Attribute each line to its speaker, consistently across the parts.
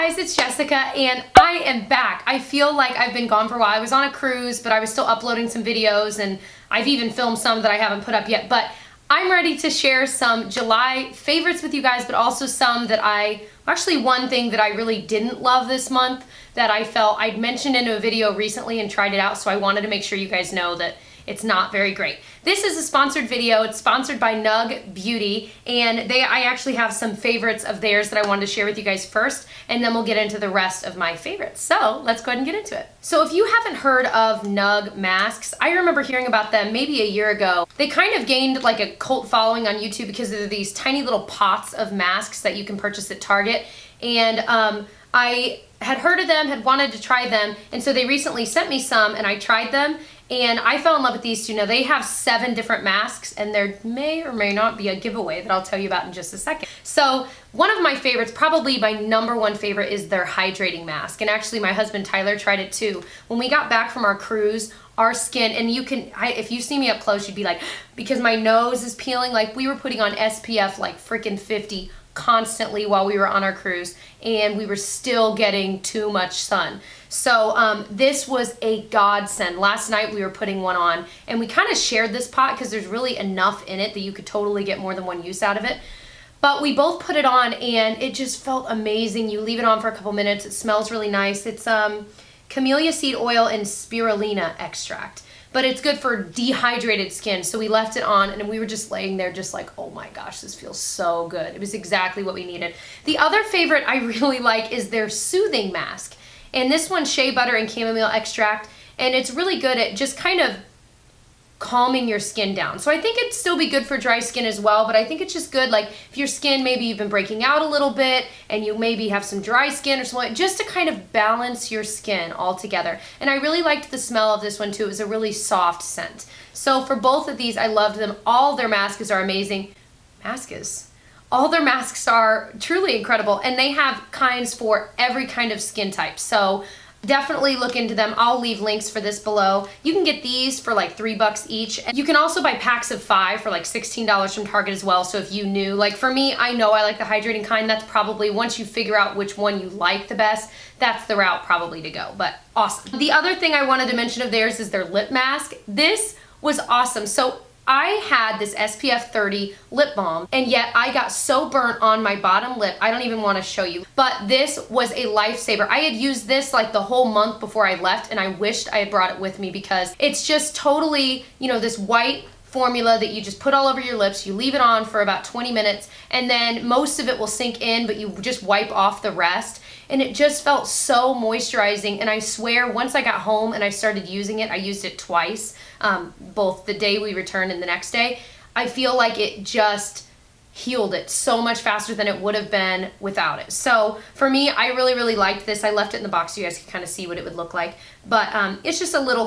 Speaker 1: guys, it's Jessica and I am back. I feel like I've been gone for a while. I was on a cruise, but I was still uploading some videos and I've even filmed some that I haven't put up yet. But I'm ready to share some July favorites with you guys, but also some that actually one thing that I really didn't love this month that I felt I'd mentioned in a video recently and tried it out, so I wanted to make sure you guys know that it's not very great. This is a sponsored video. It's sponsored by Nug Beauty, and I actually have some favorites of theirs that I wanted to share with you guys first, and then we'll get into the rest of my favorites. So let's go ahead and get into it. So if you haven't heard of Nug masks, I remember hearing about them maybe a year ago. They kind of gained like a cult following on YouTube because they're these tiny little pots of masks that you can purchase at Target, and I had heard of them, had wanted to try them, and so they recently sent me some and I tried them. And I fell in love with these two. Now they have 7 different masks and there may or may not be a giveaway that I'll tell you about in just a second. So one of my favorites, probably my #1 favorite, is their hydrating mask. And actually my husband Tyler tried it too. When we got back from our cruise, our skin, and if you see me up close, you'd be like, because my nose is peeling, like we were putting on SPF like freaking 50 constantly while we were on our cruise, and we were still getting too much sun. So this was a godsend. Last night we were putting one on, and we kind of shared this pot because there's really enough in it that you could totally get more than one use out of it. But we both put it on and it just felt amazing. You leave it on for a couple minutes. It smells really nice. It's camellia seed oil and spirulina extract. But it's good for dehydrated skin. So we left it on and we were just laying there just like, oh my gosh, this feels so good. It was exactly what we needed. The other favorite I really like is their soothing mask. And this one's shea butter and chamomile extract. And it's really good at just kind of calming your skin down. So I think it'd still be good for dry skin as well, but I think it's just good, like if your skin, maybe you've been breaking out a little bit and you maybe have some dry skin or something, just to kind of balance your skin all together. And I really liked the smell of this one too. It was a really soft scent. So for both of these, I loved them. All their masks are amazing. All their masks are truly incredible, and they have kinds for every kind of skin type. So definitely look into them. I'll leave links for this below. You can get these for like $3 each. And you can also buy packs of 5 for like $16 from Target as well. So if you knew, like for me, I know I like the hydrating kind. That's probably, once you figure out which one you like the best, that's the route probably to go. But awesome. The other thing I wanted to mention of theirs is their lip mask. This was awesome. So I had this SPF 30 lip balm, and yet I got so burnt on my bottom lip, I don't even want to show you. But this was a lifesaver. I had used this like the whole month before I left, and I wished I had brought it with me because it's just totally, you know, this white formula that you just put all over your lips. You leave it on for about 20 minutes, and then most of it will sink in, but you just wipe off the rest. And it just felt so moisturizing. And I swear, once I got home and I started using it, I used it twice, both the day we returned and the next day. I feel like it just healed it so much faster than it would have been without it. So for me, I really, really liked this. I left it in the box so you guys can kind of see what it would look like. But it's just a little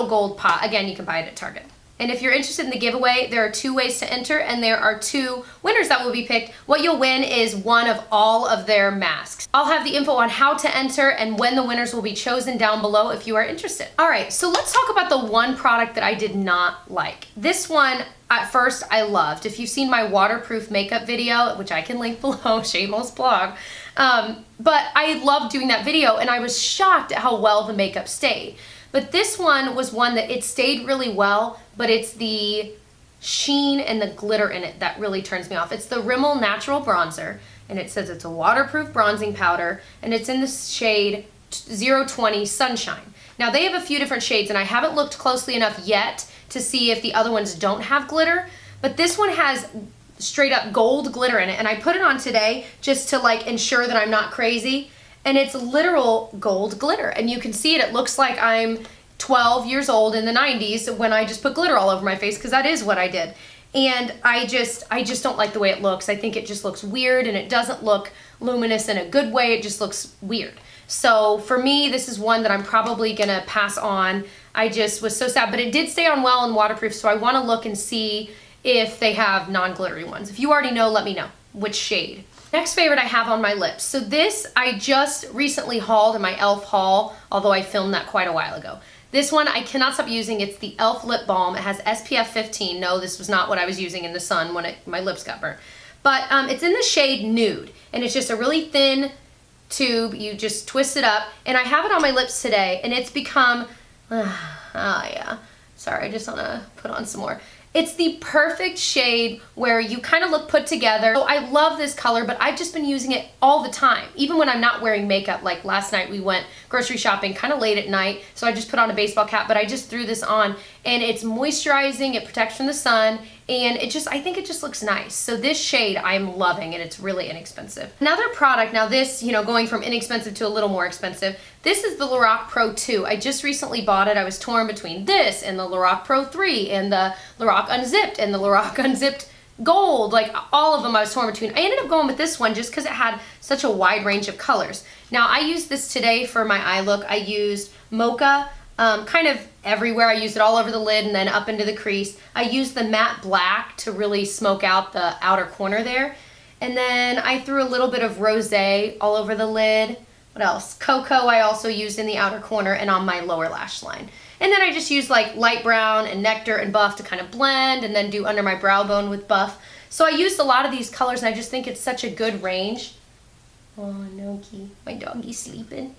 Speaker 1: gold pot. Again, you can buy it at Target. And if you're interested in the giveaway, there are 2 ways to enter, and there are 2 winners that will be picked. What you'll win is one of all of their masks. I'll have the info on how to enter and when the winners will be chosen down below if you are interested. All right, so let's talk about the one product that I did not like. This one, at first, I loved. If you've seen my waterproof makeup video, which I can link below, shameless plug, but I loved doing that video, and I was shocked at how well the makeup stayed. But this one was one that it stayed really well, but it's the sheen and the glitter in it that really turns me off. It's the Rimmel Natural Bronzer, and it says it's a waterproof bronzing powder, and it's in the shade 020 Sunshine. Now they have a few different shades, and I haven't looked closely enough yet to see if the other ones don't have glitter, but this one has straight up gold glitter in it, and I put it on today just to like ensure that I'm not crazy. And it's literal gold glitter. And you can see it. It looks like I'm 12 years old in the 90s when I just put glitter all over my face, because that is what I did. And I just don't like the way it looks. I think it just looks weird, and it doesn't look luminous in a good way. It just looks weird. So for me, this is one that I'm probably gonna pass on. I just was so sad, but it did stay on well and waterproof, so I wanna look and see if they have non-glittery ones. If you already know, let me know which shade. Next favorite I have on my lips. So this I just recently hauled in my e.l.f. haul, although I filmed that quite a while ago. This one I cannot stop using. It's the e.l.f. lip balm. It has SPF 15. No, this was not what I was using in the sun when my lips got burnt. But it's in the shade Nude, and it's just a really thin tube. You just twist it up, and I have it on my lips today, and it's become, yeah, sorry, I just want to put on some more. It's the perfect shade where you kind of look put together. So I love this color, but I've just been using it all the time, even when I'm not wearing makeup. Like last night we went grocery shopping kind of late at night, so I just put on a baseball cap, but I just threw this on, and it's moisturizing, it protects from the sun, and I think it just looks nice. So this shade I'm loving, and it's really inexpensive. Another product, now this, going from inexpensive to a little more expensive, this is the Lorac Pro 2. I just recently bought it. I was torn between this and the Lorac Pro 3 and the Lorac Unzipped and the Lorac Unzipped Gold. Like all of them I was torn between. I ended up going with this one just because it had such a wide range of colors. Now I used this today for my eye look. I used Mocha kind of everywhere. I used it all over the lid and then up into the crease. I used the matte black to really smoke out the outer corner there. And then I threw a little bit of rosé all over the lid. What else? Cocoa I also used in the outer corner and on my lower lash line. And then I just used like light brown and nectar and buff to kind of blend, and then do under my brow bone with buff. So I used a lot of these colors, and I just think it's such a good range. Oh, Noki, my doggy's sleeping.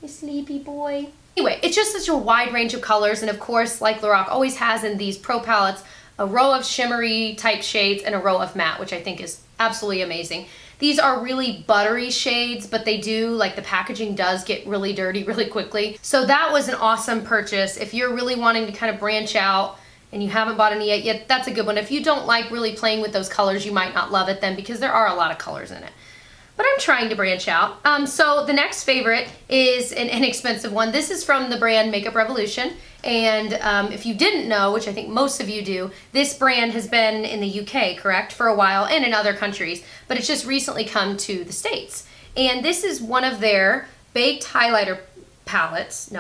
Speaker 1: You sleepy boy. Anyway, it's just such a wide range of colors, and of course, like Lorac always has in these pro palettes, a row of shimmery type shades and a row of matte, which I think is absolutely amazing. These are really buttery shades, but they do, like the packaging does get really dirty really quickly. So that was an awesome purchase. If you're really wanting to kind of branch out and you haven't bought any yet, that's a good one. If you don't like really playing with those colors, you might not love it then, because there are a lot of colors in it. But I'm trying to branch out. So the next favorite is an inexpensive one. This is from the brand Makeup Revolution. And if you didn't know, which I think most of you do, this brand has been in the UK, correct, for a while, and in other countries, but it's just recently come to the States. And this is one of their baked highlighter powders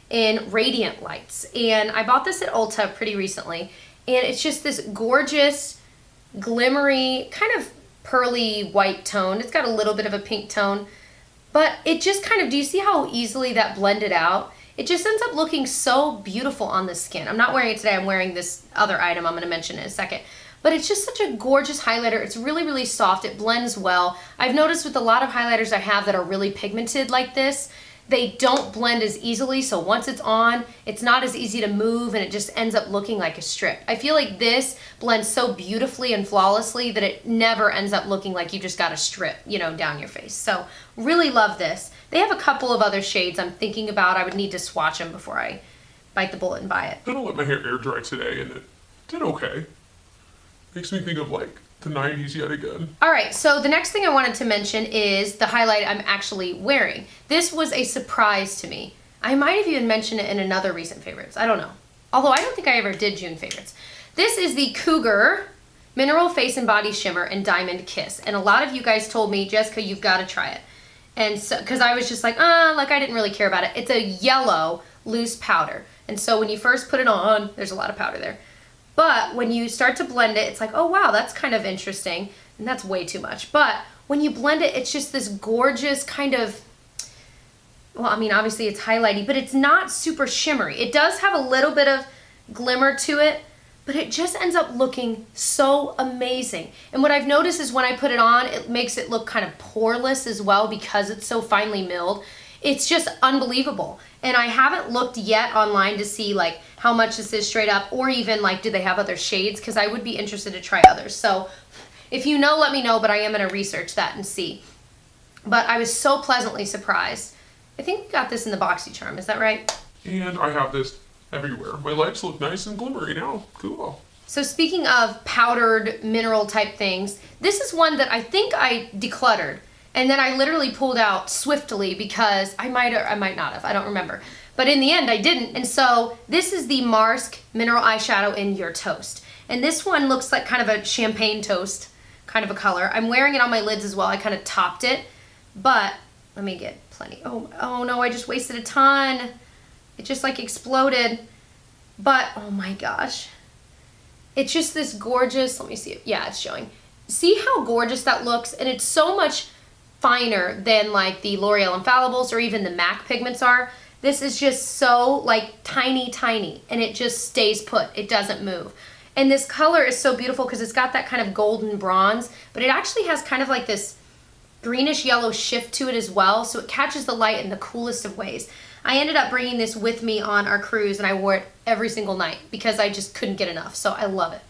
Speaker 1: in Radiant Lights. And I bought this at Ulta pretty recently, and it's just this gorgeous, glimmery, kind of pearly white tone. It's got a little bit of a pink tone, but it just kind of, do you see how easily that blended out? It just ends up looking so beautiful on the skin. I'm not wearing it today, I'm wearing this other item I'm going to mention in a second. But it's just such a gorgeous highlighter. It's really, really soft. It blends well. I've noticed with a lot of highlighters I have that are really pigmented like this, they don't blend as easily, so once it's on, it's not as easy to move, and it just ends up looking like a strip. I feel like this blends so beautifully and flawlessly that it never ends up looking like you just got a strip, down your face. So really love this. They have a couple of other shades I'm thinking about. I would need to swatch them before I bite the bullet and buy it.
Speaker 2: I don't let my hair air dry today, and it did okay. Makes me think of like the 90s yet again.
Speaker 1: All right, so the next thing I wanted to mention is the highlight I'm actually wearing. This was a surprise to me. I might have even mentioned it in another recent favorites. I don't know. Although I don't think I ever did June favorites. This is the Cougar Mineral Face and Body Shimmer and Diamond Kiss. And a lot of you guys told me, Jessica, you've got to try it. And so, because I was just like, I didn't really care about it. It's a yellow loose powder. And so when you first put it on, there's a lot of powder there. But when you start to blend it, it's like, oh wow, that's kind of interesting. And that's way too much. But when you blend it, it's just this gorgeous kind of, well, I mean, obviously it's highlighty, but it's not super shimmery. It does have a little bit of glimmer to it, but it just ends up looking so amazing. And what I've noticed is when I put it on, it makes it look kind of poreless as well because it's so finely milled. It's just unbelievable. And I haven't looked yet online to see like how much this is straight up, or even like do they have other shades, because I would be interested to try others. So if you know, let me know, but I am going to research that and see. But I was so pleasantly surprised. I think we got this in the BoxyCharm, is that right?
Speaker 2: And I have this everywhere. My legs look nice and glimmery now. Cool.
Speaker 1: So speaking of powdered mineral type things, this is one that I think I decluttered. And then I literally pulled out swiftly because I might or I might not have. I don't remember. But in the end, I didn't. And so this is the Marsk Mineral Eyeshadow in Your Toast. And this one looks like kind of a champagne toast kind of a color. I'm wearing it on my lids as well. I kind of topped it. But let me get plenty. Oh no, I just wasted a ton. It just like exploded. But oh my gosh. It's just this gorgeous, let me see. Yeah, it's showing. See how gorgeous that looks? And it's so much finer than like the L'Oreal Infallibles or even the MAC pigments are. This is just so like tiny, and it just stays put. It doesn't move. And this color is so beautiful because it's got that kind of golden bronze, but it actually has kind of like this greenish yellow shift to it as well, so it catches the light in the coolest of ways. I ended up bringing this with me on our cruise, and I wore it every single night because I just couldn't get enough, so I love it.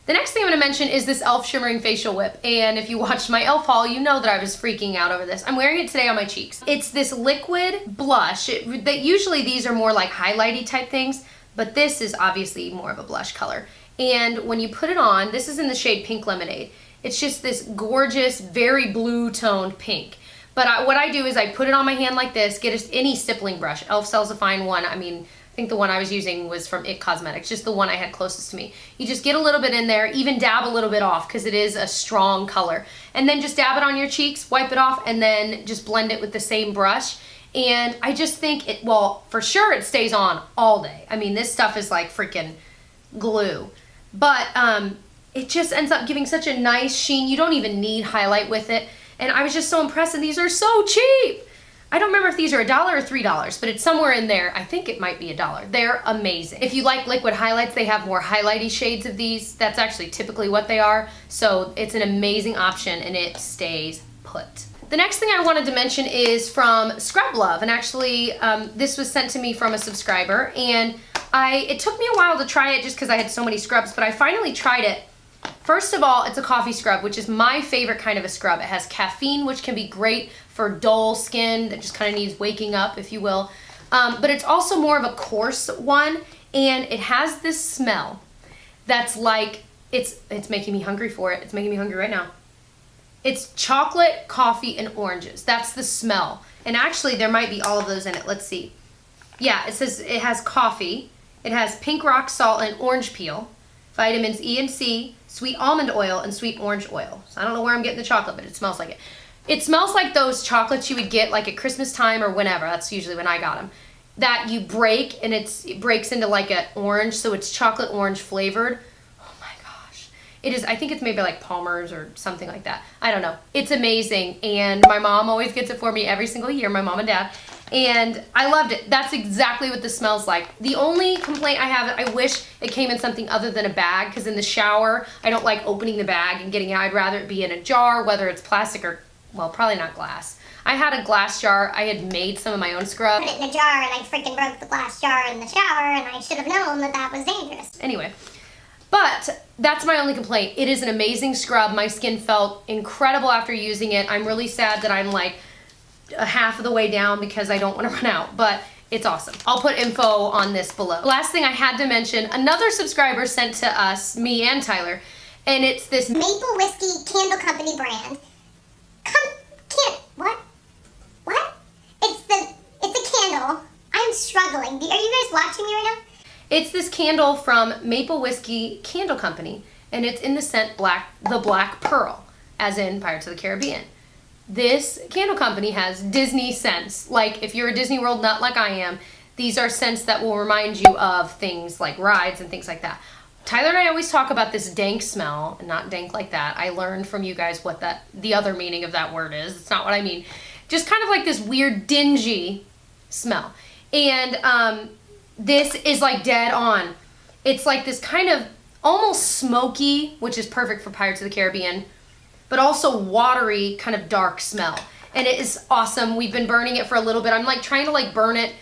Speaker 1: The next thing I'm going to mention is this e.l.f. Shimmering Facial Whip, and if you watched my e.l.f. haul, you know that I was freaking out over this. I'm wearing it today on my cheeks. It's this liquid blush. Usually these are more like highlighty type things, but this is obviously more of a blush color. And when you put it on, this is in the shade Pink Lemonade. It's just this gorgeous, very blue toned pink. But what I do is I put it on my hand like this, get any stippling brush. e.l.f. sells a fine one. I mean, I think the one I was using was from IT Cosmetics, just the one I had closest to me. You just get a little bit in there, even dab a little bit off because it is a strong color. And then just dab it on your cheeks, wipe it off, and then just blend it with the same brush. And I just think it, well, for sure it stays on all day. I mean, this stuff is like freaking glue. But it just ends up giving such a nice sheen. You don't even need highlight with it. And I was just so impressed, and these are so cheap. I don't remember if these are $1 or $3, but it's somewhere in there. I think it might be $1. They're amazing. If you like liquid highlights, they have more highlighty shades of these. That's actually typically what they are. So it's an amazing option, and it stays put. The next thing I wanted to mention is from Scrub Love, and actually this was sent to me from a subscriber, and it took me a while to try it just because I had so many scrubs, but I finally tried it. First of all, it's a coffee scrub, which is my favorite kind of a scrub. It has caffeine, which can be great for dull skin that just kind of needs waking up, if you will. But it's also more of a coarse one, and it has this smell that's like, it's making me hungry for it. It's making me hungry right now. It's chocolate, coffee, and oranges. That's the smell. And actually, there might be all of those in it. Let's see. Yeah, it says it has coffee. It has pink rock salt and orange peel, vitamins E and C, sweet almond oil, and sweet orange oil. So I don't know where I'm getting the chocolate, but it smells like it. It smells like those chocolates you would get like at Christmas time or whenever. That's usually when I got them. That you break, and it breaks into like an orange, so it's chocolate orange flavored. Oh my gosh. It is, I think it's maybe like Palmer's or something like that. I don't know. It's amazing, and my mom always gets it for me every single year, my mom and dad. And I loved it. That's exactly what this smells like. The only complaint I have, I wish it came in something other than a bag, because in the shower, I don't like opening the bag and getting it. I'd rather it be in a jar, whether it's plastic or, well, probably not glass. I had a glass jar. I had made some of my own scrub.
Speaker 3: Put it in a jar, and I freaking broke the glass jar in the shower, and I should have known that that was dangerous.
Speaker 1: Anyway, but that's my only complaint. It is an amazing scrub. My skin felt incredible after using it. I'm really sad that I'm like half of the way down because I don't want to run out, but it's awesome. I'll put info on this below. Last thing I had to mention, another subscriber sent to us, me and Tyler, and it's this
Speaker 3: Maple Whiskey Candle Company brand. What? It's a candle. I'm struggling. Are you guys watching me right now?
Speaker 1: It's this candle from Maple Whiskey Candle Company, and it's in the scent the Black Pearl, as in Pirates of the Caribbean. This candle company has Disney scents. Like, if you're a Disney World nut like I am, these are scents that will remind you of things like rides and things like that. Tyler and I always talk about this dank smell, not dank like that. I learned from you guys what the other meaning of that word is. It's not what I mean. Just kind of like this weird dingy smell. And this is like dead on. It's like this kind of almost smoky, which is perfect for Pirates of the Caribbean, but also watery, kind of dark smell. And it is awesome. We've been burning it for a little bit. I'm like trying to like burn it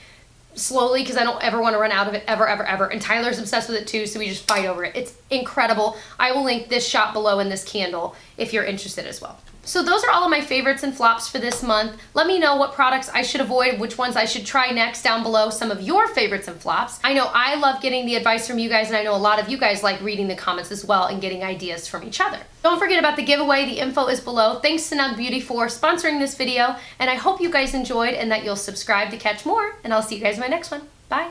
Speaker 1: slowly because I don't ever want to run out of it ever. And Tyler's obsessed with it too, so we just fight over it. It's incredible. I will link this shop below in this candle if you're interested as well. So those are all of my favorites and flops for this month. Let me know what products I should avoid, which ones I should try next down below, some of your favorites and flops. I know I love getting the advice from you guys, and I know a lot of you guys like reading the comments as well and getting ideas from each other. Don't forget about the giveaway. The info is below. Thanks to Nug Beauty for sponsoring this video, and I hope you guys enjoyed and that you'll subscribe to catch more, and I'll see you guys in my next one. Bye.